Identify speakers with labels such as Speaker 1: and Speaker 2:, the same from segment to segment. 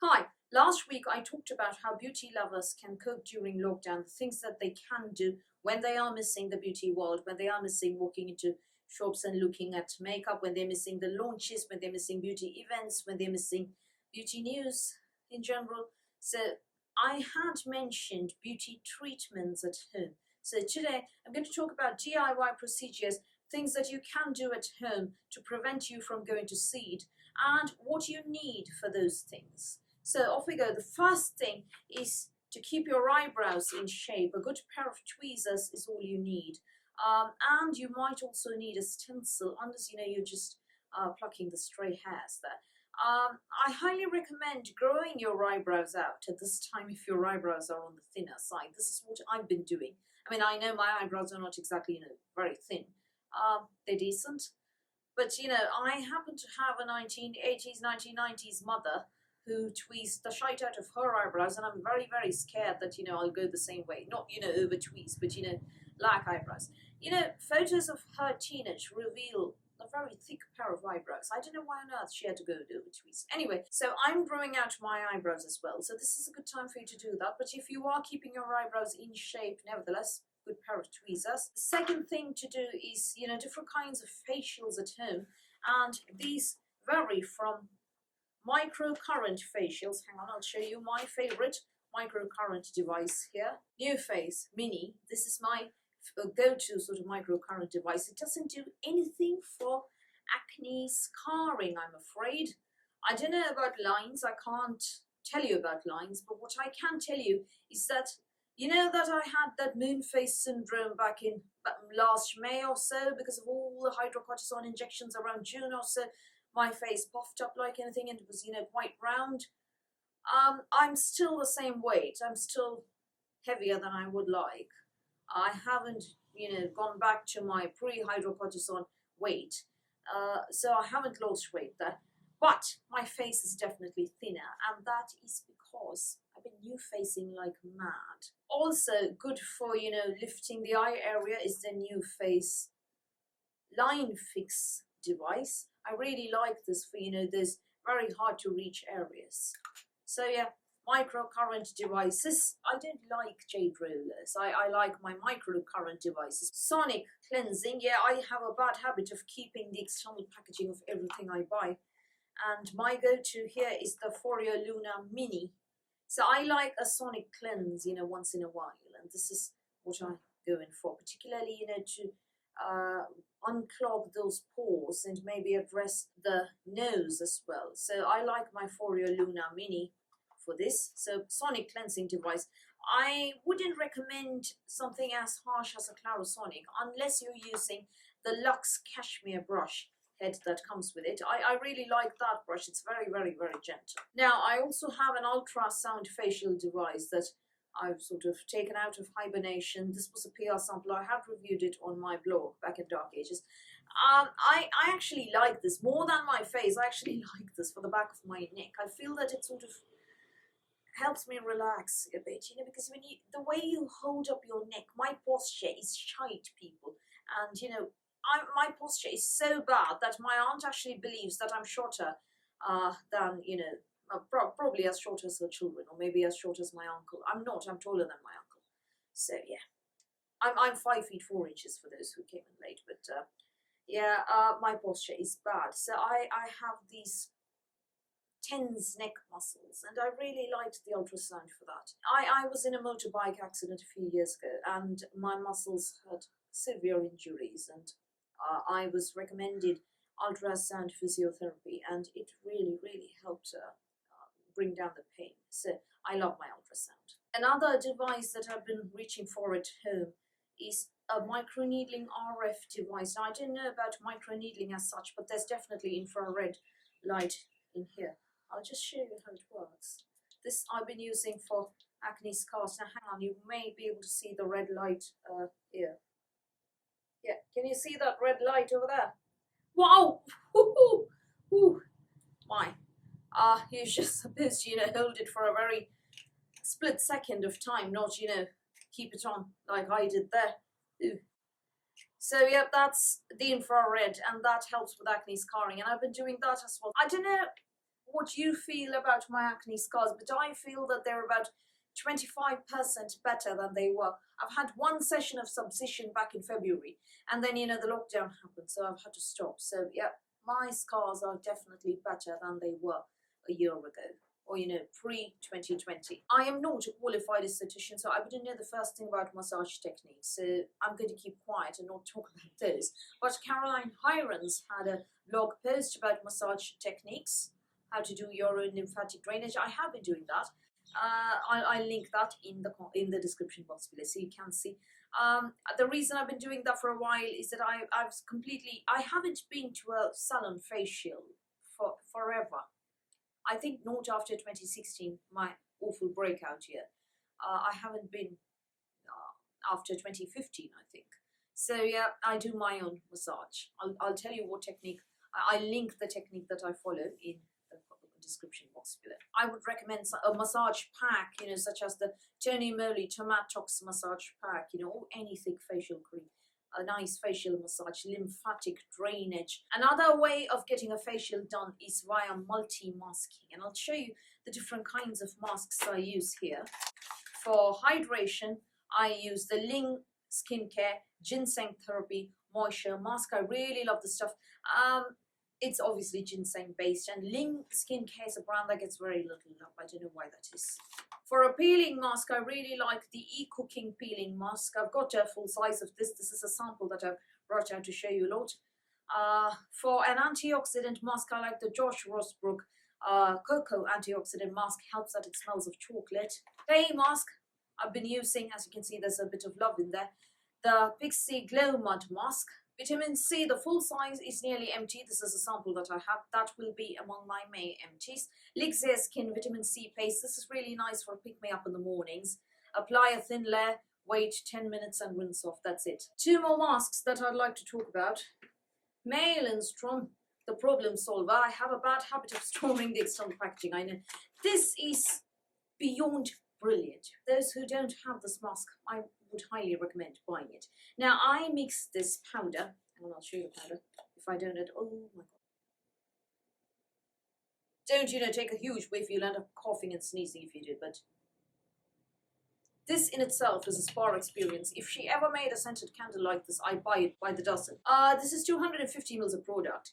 Speaker 1: Hi, last week I talked about how beauty lovers can cope during lockdown, the things that they can do when they are missing the beauty world, when they are missing walking into shops and looking at makeup, when they're missing the launches, when they're missing beauty events, when they're missing beauty news in general. So I had mentioned beauty treatments at home. So today I'm going to talk about DIY procedures, things that you can do at home to prevent you from going to seed, and what you need for those things. So off we go. The first thing is to keep your eyebrows in shape. A good pair of tweezers is all you need. And you might also need a stencil, unless you're just plucking the stray hairs there. I highly recommend growing your eyebrows out at this time if your eyebrows are on the thinner side. This is what I've been doing. I mean, I know my eyebrows are not exactly, very thin. They're decent. But, I happen to have a 1980s, 1990s mother who tweezed the shite out of her eyebrows, and I'm very, very scared that, I'll go the same way. Not, over tweeze, but, black eyebrows. Photos of her teenage reveal a very thick pair of eyebrows. I don't know why on earth she had to go over tweeze. Anyway, so I'm growing out my eyebrows as well, so this is a good time for you to do that. But if you are keeping your eyebrows in shape, nevertheless, good pair of tweezers. The second thing to do is, different kinds of facials at home, and these vary from microcurrent facials. Hang on, I'll show you my favorite microcurrent device here. NuFACE Mini. This is my go-to sort of microcurrent device. It doesn't do anything for acne scarring, I'm afraid. I don't know about lines. I can't tell you about lines, but what I can tell you is that that I had that moon face syndrome back in last May or so because of all the hydrocortisone injections around June or so. My face puffed up like anything and it was, quite round. I'm still the same weight. I'm still heavier than I would like. I haven't, gone back to my pre-hydrocortisone weight. So I haven't lost weight there. But my face is definitely thinner, and that is because I've been NuFACing like mad. Also, good for, lifting the eye area is the NuFACE Line Fix device. I really like this for, those very hard to reach areas. So yeah, microcurrent devices. I don't like jade rollers. I like my microcurrent devices. Sonic cleansing. Yeah, I have a bad habit of keeping the external packaging of everything I buy. And my go-to here is the Foreo Luna Mini. So I like a sonic cleanse, once in a while. And this is what I go in for, particularly, to unclog those pores and maybe address the nose as well. So I like my Foreo Luna Mini for this. So sonic cleansing device. I wouldn't recommend something as harsh as a Clarisonic unless you're using the Luxe Cashmere brush head that comes with it. I really like that brush. It's very, very, very gentle. Now, I also have an ultrasound facial device that I've sort of taken out of hibernation. This was a PR sample. I have reviewed it on my blog back in Dark Ages. I actually like this more than my face. I actually like this for the back of my neck. I feel that it sort of helps me relax a bit, because when the way you hold up your neck, my posture is shite, people, and my posture is so bad that my aunt actually believes that I'm shorter than, probably as short as her children, or maybe as short as my uncle. I'm not, I'm taller than my uncle. So, yeah. I'm 5 feet 4 inches for those who came in late, but my posture is bad. So I have these tense neck muscles, and I really liked the ultrasound for that. I was in a motorbike accident a few years ago, and my muscles had severe injuries, and I was recommended ultrasound physiotherapy, and it really, really helped bring down the pain. So I love my ultrasound. Another device that I've been reaching for at home is a microneedling RF device. Now, I don't know about microneedling as such, but there's definitely infrared light in here. I'll just show you how it works. This I've been using for acne scars. Now, hang on, you may be able to see the red light here. Yeah, can you see that red light over there? Wow! Woo-hoo! My. You're just supposed to, hold it for a very split second of time, not, keep it on like I did there. Ooh. So, yeah, that's the infrared, and that helps with acne scarring, and I've been doing that as well. I don't know what you feel about my acne scars, but I feel that they're about 25% better than they were. I've had one session of subcision back in February, and then, you know, the lockdown happened, so I've had to stop. So, yeah, my scars are definitely better than they were a year ago, or, you know, pre-2020. I am not a qualified esthetician, so I wouldn't know the first thing about massage techniques, so I'm going to keep quiet and not talk about those. But Caroline Hirons had a blog post about massage techniques, how to do your own lymphatic drainage. I have been doing that. I'll link that in the description box below, so you can see. The reason I've been doing that for a while is that I haven't been to a salon facial for forever. I think not after 2016, my awful breakout year. I haven't been after 2015, I think. So yeah, I do my own massage. I'll tell you what technique. I link the technique that I follow in the description box below. I would recommend a massage pack, you know, such as the Tony Moly Tomatox massage pack, you know, or any thick facial cream. A nice facial massage, lymphatic drainage. Another way of getting a facial done is via multi-masking, and I'll show you the different kinds of masks I use here. For hydration, I use the Ling Skincare Ginseng Therapy Moisture Mask. I really love the stuff. It's obviously ginseng based, and Ling Skincare is a brand that gets very little love. I don't know why that is. For a peeling mask, I really like the E-Cooking Peeling Mask. I've got a full size of this. This is a sample that I've brought out to show you a lot. For an antioxidant mask, I like the Josh Rosbrook Cocoa Antioxidant Mask. Helps that it smells of chocolate. Day mask I've been using, as you can see, there's a bit of love in there. The Pixi Glow Mud Mask. Vitamin C, the full size is nearly empty. This is a sample that I have. That will be among my May empties. Lixia Skin Vitamin C Paste. This is really nice for pick-me-up in the mornings. Apply a thin layer, wait 10 minutes and rinse off. That's it. Two more masks that I'd like to talk about. Maelstrom, the problem solver. I have a bad habit of storming the external packaging, I know. This is beyond brilliant. Those who don't have this mask, I would highly recommend buying it. Now, I mix this powder, and I'll show you powder. If I don't, oh my god. Don't, you know, take a huge whiff, you'll end up coughing and sneezing if you do, but this in itself is a spa experience. If she ever made a scented candle like this, I'd buy it by the dozen. This is 250 ml of product.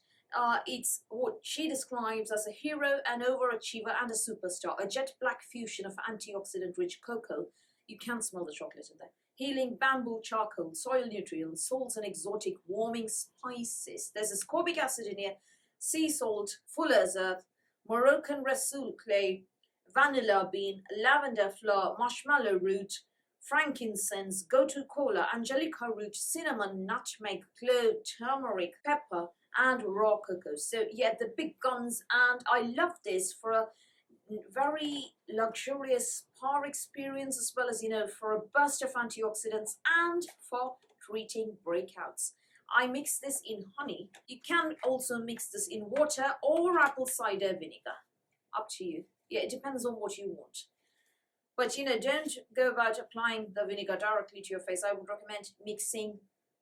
Speaker 1: It's what she describes as a hero, an overachiever, and a superstar. A jet black fusion of antioxidant-rich cocoa. You can smell the chocolate in there. Healing bamboo charcoal, soil nutrients, salts and exotic warming spices. There's ascorbic acid in here, sea salt, fuller's earth, Moroccan Rasoul clay, vanilla bean, lavender flower, marshmallow root, frankincense, gotu kola, angelica root, cinnamon, nutmeg, clove, turmeric, pepper, and raw cocoa. So yeah, the big guns, and I love this for a very luxurious spa experience, as well as, you know, for a burst of antioxidants and for treating breakouts. I mix this in honey. You can also mix this in water or apple cider vinegar. Up to you. Yeah, it depends on what you want. But, you know, don't go about applying the vinegar directly to your face. I would recommend mixing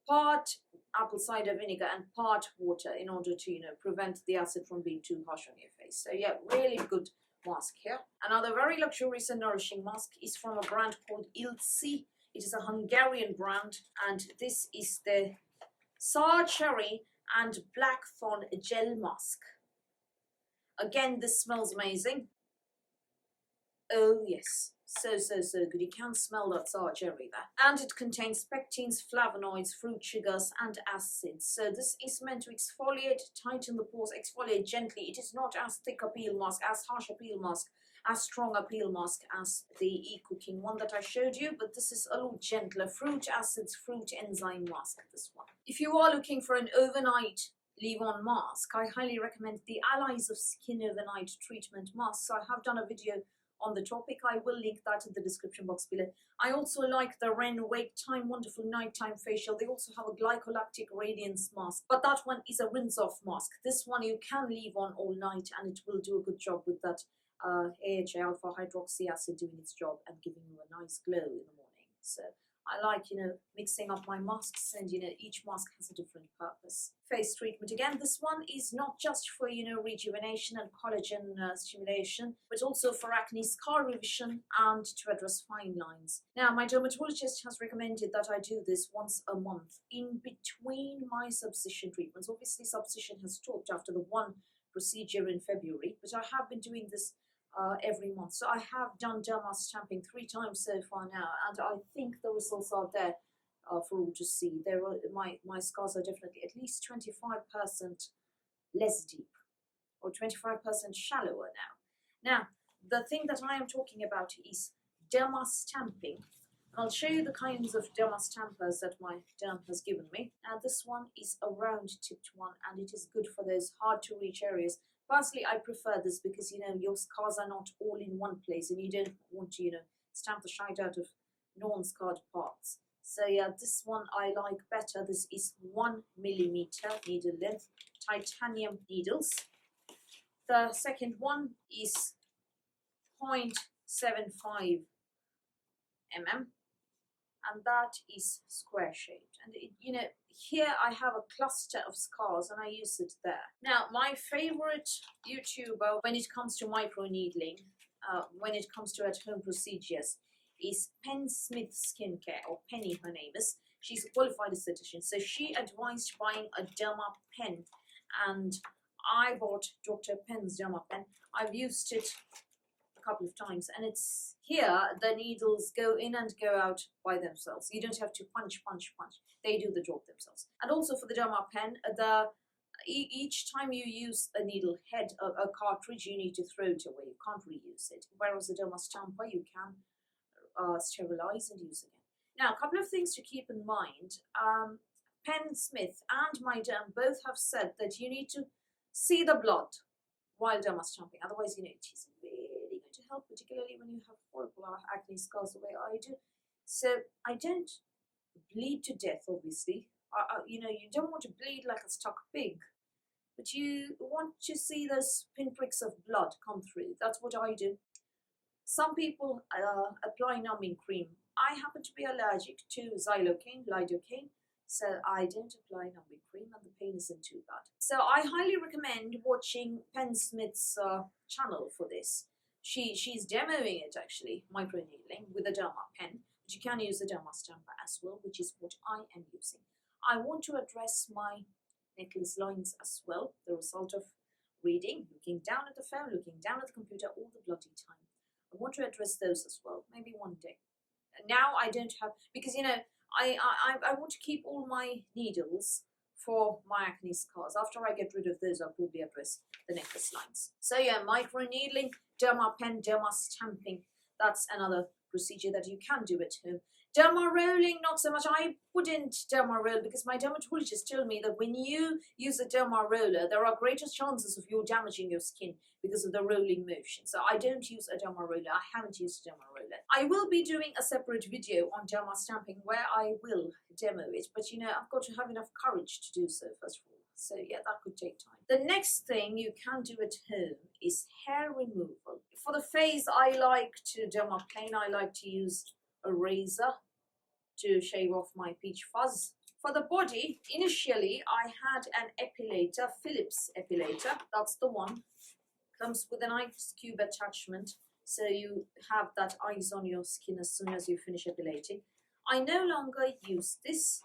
Speaker 1: part apple cider vinegar and part water in order to, you know, prevent the acid from being too harsh on your face. So yeah, really good mask here. Another very luxurious and nourishing mask is from a brand called Ilci. It is a Hungarian brand, and this is the Sour Cherry and Blackthorn Gel Mask. Again, this smells amazing. Oh yes, so good. You can smell that sour cherry there. And it contains pectins, flavonoids, fruit sugars, and acids. So this is meant to exfoliate, tighten the pores, exfoliate gently. It is not as thick a peel mask, as harsh a peel mask, as strong a peel mask as the E-Cooking one that I showed you, but this is a little gentler. Fruit acids, fruit enzyme mask, this one. If you are looking for an overnight leave-on mask, I highly recommend the Allies of Skin Overnight Treatment Masks. I have done a video on the topic. I will link that in the description box below. I also like the Ren Wake Time Wonderful Nighttime Facial. They also have a Glycolactic Radiance Mask, but that one is a rinse-off mask. This one you can leave on all night, and it will do a good job with that AHA alpha hydroxy acid doing its job and giving you a nice glow in the morning. So I like, mixing up my masks, and, each mask has a different purpose. Face treatment. Again, this one is not just for, rejuvenation and collagen stimulation, but also for acne scar revision and to address fine lines. Now, my dermatologist has recommended that I do this once a month in between my subcision treatments. Obviously, subcision has stopped after the one procedure in February, but I have been doing this every month. So I have done derma stamping 3 times so far now, and I think the results are there for all to see. My scars are definitely at least 25% less deep, or 25% shallower now. Now, the thing that I am talking about is derma stamping. I'll show you the kinds of derma stampers that my derm has given me. Now, this one is a round tipped one, and it is good for those hard to reach areas. Personally, I prefer this because, your scars are not all in one place, and you don't want to, stamp the shite out of non-scarred parts. So yeah, this one I like better. This is 1 millimeter needle length titanium needles. The second one is 0.75 mm, and that is square shaped. And here I have a cluster of scars, and I use it there. Now, my favorite YouTuber when it comes to micro needling, when it comes to at-home procedures, is Pen Smith Skincare, or Penny her name is. She's a qualified esthetician, so she advised buying a derma pen, and I bought Dr. Pen's derma pen. I've used it a couple of times, and it's here the needles go in and go out by themselves. You don't have to punch. They do the job themselves. And also for the derma pen, each time you use a needle head, a cartridge, you need to throw it away. You can't reuse it. Whereas the derma stamper, you can sterilize and use again. Now, a couple of things to keep in mind. Pen Smith and my derm both have said that you need to see the blood while derma stamping. Otherwise, it isn't really going to help, particularly when you have horrible acne scars the way I do. So I don't bleed to death, obviously. You don't want to bleed like a stuck pig, but you want to see those pinpricks of blood come through. That's what I do. Some people apply numbing cream. I happen to be allergic to xylocaine, lidocaine, so I don't apply numbing cream, and the pain isn't too bad. So I highly recommend watching Pen Smith's channel for this. She's demoing it, actually, microneedling with a derma pen, but you can use a derma stamper as well, which is what I am using. I want to address my necklace lines as well, the result of reading, looking down at the phone, looking down at the computer all the bloody time. I want to address those as well, maybe one day. Now I don't have, because I want to keep all my needles for my acne scars. After I get rid of those, I'll probably address the necklace lines. So yeah, micro needling, derma pen, derma stamping, that's another procedure that you can do at home. Derma rolling, not so much. I wouldn't derma roll because my dermatologist told me that when you use a derma roller, there are greater chances of you damaging your skin because of the rolling motion. So I don't use a derma roller. I haven't used a derma roller. I will be doing a separate video on derma stamping where I will demo it, but I've got to have enough courage to do so first of all. So yeah, that could take time. The next thing you can do at home is hair removal. For the face, I like to dermaplane. I like to use a razor to shave off my peach fuzz. For the body, initially I had an epilator, Philips epilator. That's the one. Comes with an ice cube attachment, so you have that ice on your skin as soon as you finish epilating. I no longer use this.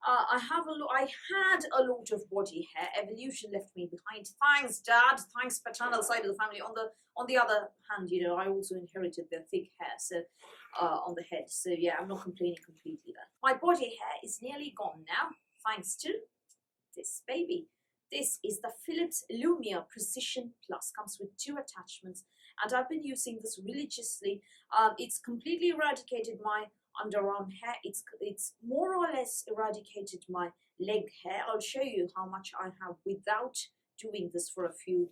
Speaker 1: I had a lot of body hair. Evolution left me behind. Thanks, Dad. Thanks, paternal side of the family. On the other hand, I also inherited the thick hair, so on the head. So yeah, I'm not complaining completely there. My body hair is nearly gone now, thanks to this baby. This is the Philips Lumia Precision Plus. Comes with 2 attachments, and I've been using this religiously. It's completely eradicated my underarm hair. It's more or less eradicated my leg hair. I'll show you how much I have without doing this for a few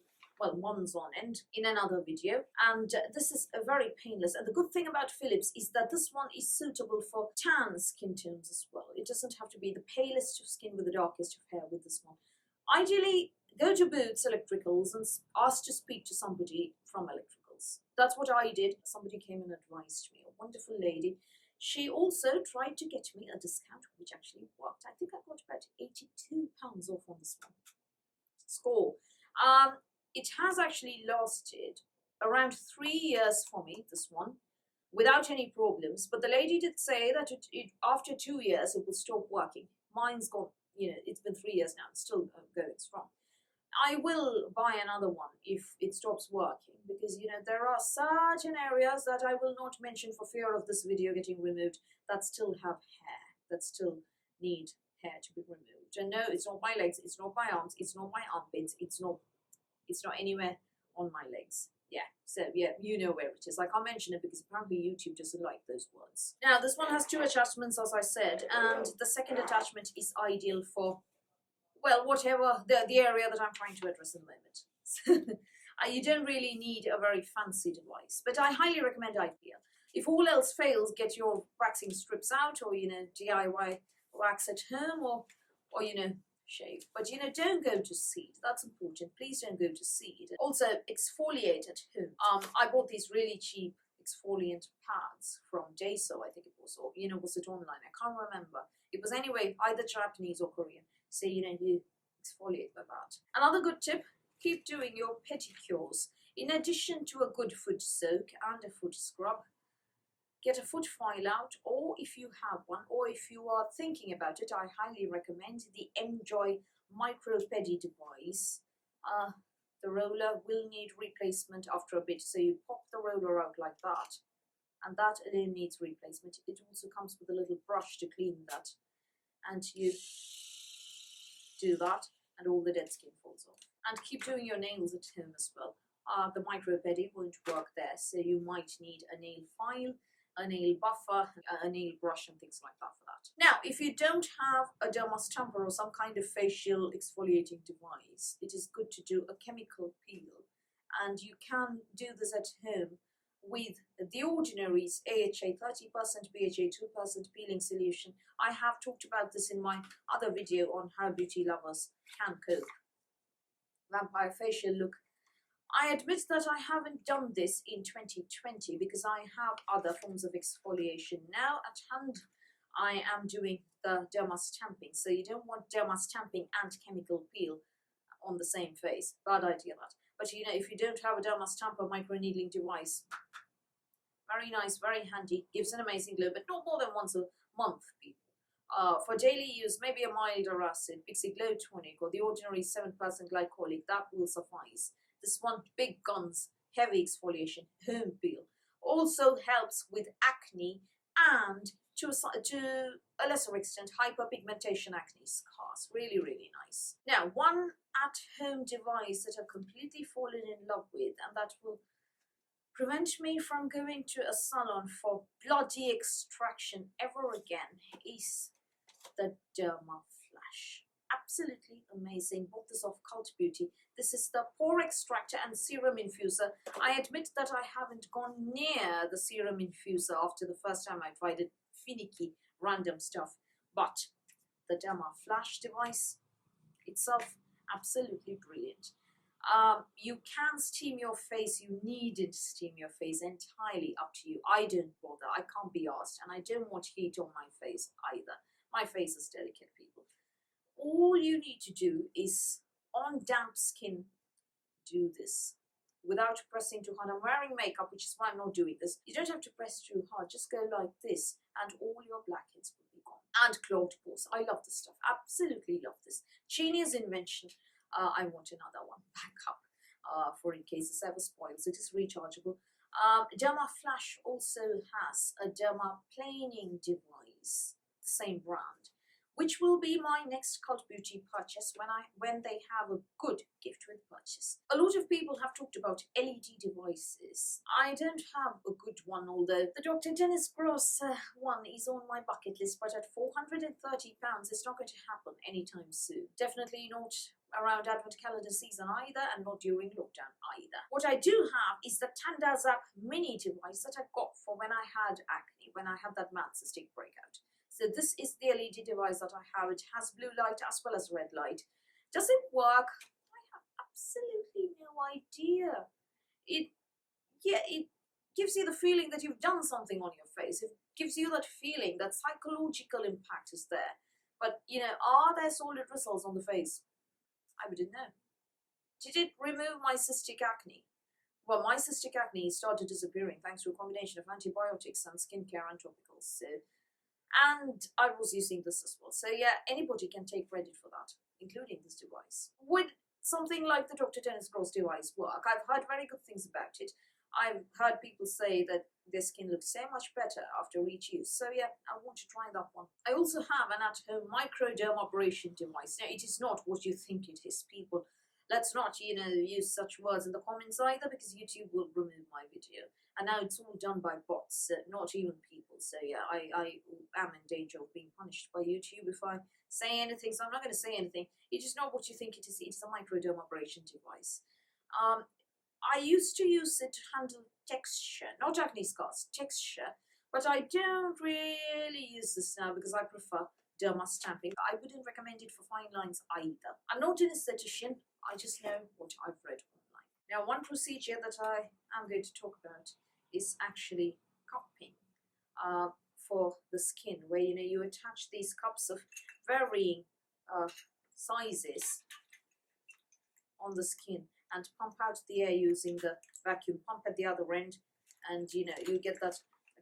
Speaker 1: months on end in another video. And this is very painless. And the good thing about Philips is that this one is suitable for tan skin tones as well. It doesn't have to be the palest of skin with the darkest of hair with this one. Ideally, go to Boots Electricals and ask to speak to somebody from Electricals. That's what I did. Somebody came and advised me, a wonderful lady. She also tried to get me a discount, which actually worked. I think I got about £82 off on this one. Score. It has actually lasted around 3 years for me, this one, without any problems. But the lady did say that after 2 years it will stop working. Mine's gone, it's been 3 years now, it's still going strong. I will buy another one if it stops working, because there are certain areas that I will not mention for fear of this video getting removed that still have hair, that still need hair to be removed. And no, it's not my legs, it's not my arms, it's not my armpits, it's not anywhere on my legs. Yeah, so yeah, you know where it is. I can't mention it because apparently YouTube doesn't like those words. Now, this one has 2 attachments, as I said, and the second attachment is ideal for, well, whatever the area that I'm trying to address in the moment. You don't really need a very fancy device, but I highly recommend IPL. If all else fails, get your waxing strips out, or DIY wax at home, or shave. But don't go to seed. That's important. Please don't go to seed. Also, exfoliate at home. I bought these really cheap exfoliant pads from Daiso, I think it was, or was it online? I can't remember. It was anyway either Japanese or Korean. So you exfoliate with that. Another good tip: keep doing your pedicures. In addition to a good foot soak and a foot scrub, get a foot file out, or if you have one, or if you are thinking about it, I highly recommend the Enjoy Micro Pedi device. The roller will need replacement after a bit, so you pop the roller out like that, and that alone needs replacement. It also comes with a little brush to clean that, and you do that, and all the dead skin falls off. And keep doing your nails at home as well. The Micro Pedi won't work there, so you might need a nail file, a nail buffer, a nail brush, and things like that for that. Now, if you don't have a dermastamper or some kind of facial exfoliating device, it is good to do a chemical peel, and you can do this at home with The Ordinary's AHA 30%, BHA 2% peeling solution. I have talked about this in my other video on how beauty lovers can cope. Vampire facial look. I admit that I haven't done this in 2020 because I have other forms of exfoliation now at hand. I am doing the dermastamping, so you don't want dermastamping and chemical peel on the same face. Bad idea that. But if you don't have a dermastamper microneedling device, very nice, very handy, gives an amazing glow, but not more than once a month, people. For daily use, maybe a milder acid, Pixie Glow Tonic, or The Ordinary 7% glycolic, that will suffice. This one, big guns, heavy exfoliation, home peel. Also helps with acne and to a lesser extent hyperpigmentation acne scars. Really, really nice. Now, one at-home device that I've completely fallen in love with and that will prevent me from going to a salon for bloody extraction ever again is the Derma Flash. Absolutely amazing. Bought this off Cult Beauty. This is the pore extractor and serum infuser. I admit that I haven't gone near the serum infuser after the first time I tried it. Finicky, random stuff. But the Derma Flash device itself, absolutely brilliant. You can steam your face. You needn't steam your face, entirely up to you. I don't bother. I can't be asked, and I don't want heat on my face either. My face is delicate, people. All you need to do is, on damp skin, do this without pressing too hard. I'm wearing makeup, which is why I'm not doing this. You don't have to press too hard. Just go like this, and all your blackheads will be gone. And clogged pores. I love this stuff. Absolutely love this. Genius invention. I want another one backup for in case this ever spoils. It is rechargeable. Derma Flash also has a derma planing device, the same brand, which will be my next Cult Beauty purchase when they have a good gift with purchase. A lot of people have talked about LED devices. I don't have a good one, although the Dr. Dennis Gross one is on my bucket list, but at £430 it's not going to happen anytime soon. Definitely not around Advent calendar season either, and not during lockdown either. What I do have is the Tandazap mini device that I got for when I had acne, when I had that matte cystic breakout. So this is the LED device that I have. It has blue light as well as red light. Does it work? I have absolutely no idea. It gives you the feeling that you've done something on your face. It gives you that feeling, that psychological impact is there. But, are there solid results on the face? I wouldn't know. Did it remove my cystic acne? Well, my cystic acne started disappearing thanks to a combination of antibiotics and skincare and topicals. And I was using this as well. So yeah, anybody can take credit for that, including this device. Would something like the Dr. Dennis Gross device work? I've heard very good things about it. I've heard people say that their skin looks so much better after each use. So yeah, I want to try that one. I also have an at-home microdermabrasion device. Now, it is not what you think it is, people. Let's not, use such words in the comments either, because YouTube will remove my video. And now it's all done by bots, not even people. So yeah, I am in danger of being punished by YouTube if I say anything. So I'm not going to say anything. It is not what you think it is. It's a microdermabrasion device. I used to use it to handle texture, not acne scars, texture. But I don't really use this now because I prefer derma stamping. I wouldn't recommend it for fine lines either. I'm not an esthetician. I just know what I've read online. Now, one procedure that I am going to talk about is actually cupping for the skin, where you attach these cups of varying sizes on the skin and pump out the air using the vacuum pump at the other end, and you get that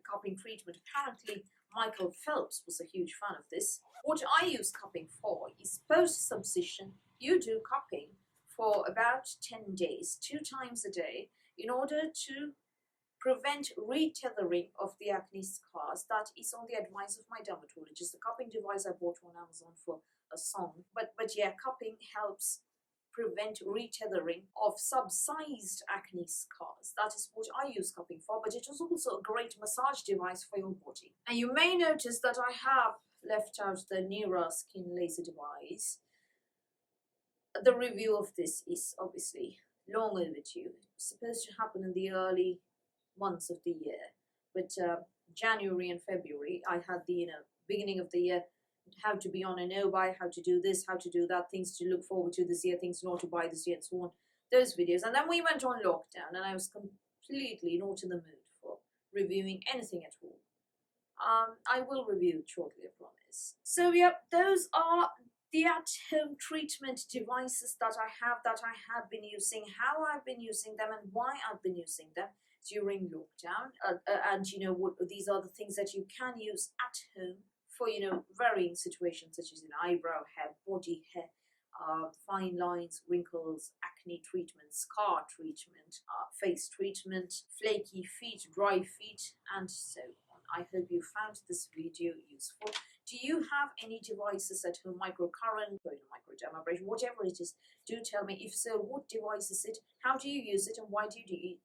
Speaker 1: cupping treatment. Apparently Michael Phelps was a huge fan of this. What I use cupping for is post-subcision. You do cupping for about 10 days, 2 times a day, in order to prevent retethering of the acne scars. That is on the advice of my dermatologist. The cupping device I bought on Amazon for a song. But yeah, cupping helps prevent retethering of subsized acne scars. That is what I use cupping for, but it is also a great massage device for your body. And you may notice that I have left out the Nira skin laser device. The review of this is obviously long overdue. It's supposed to happen in the early months of the year, but January and February I had the beginning of the year, how to be on a no buy, how to do this, how to do that, things to look forward to this year, things not to buy this year, and so on, those videos. And then we went on lockdown and I was completely not in the mood for reviewing anything at all. I will review it shortly, I promise. So yep, those are the at-home treatment devices that I have been using, how I've been using them, and why I've been using them during lockdown. And these are the things that you can use at home for varying situations, such as eyebrow hair, body hair, fine lines, wrinkles, acne treatment, scar treatment, face treatment, flaky feet, dry feet, and so on. I hope you found this video useful. Do you have any devices at home, microcurrent, or microdermabrasion, whatever it is? Do tell me. If so, what device is it? How do you use it, and why do you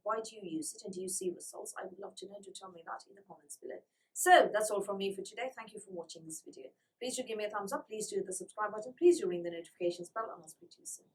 Speaker 1: use it, and do you see results? I would love to know. Do tell me that in the comments below. So that's all from me for today. Thank you for watching this video. Please do give me a thumbs up. Please do hit the subscribe button. Please do ring the notifications bell, and I'll speak to you soon.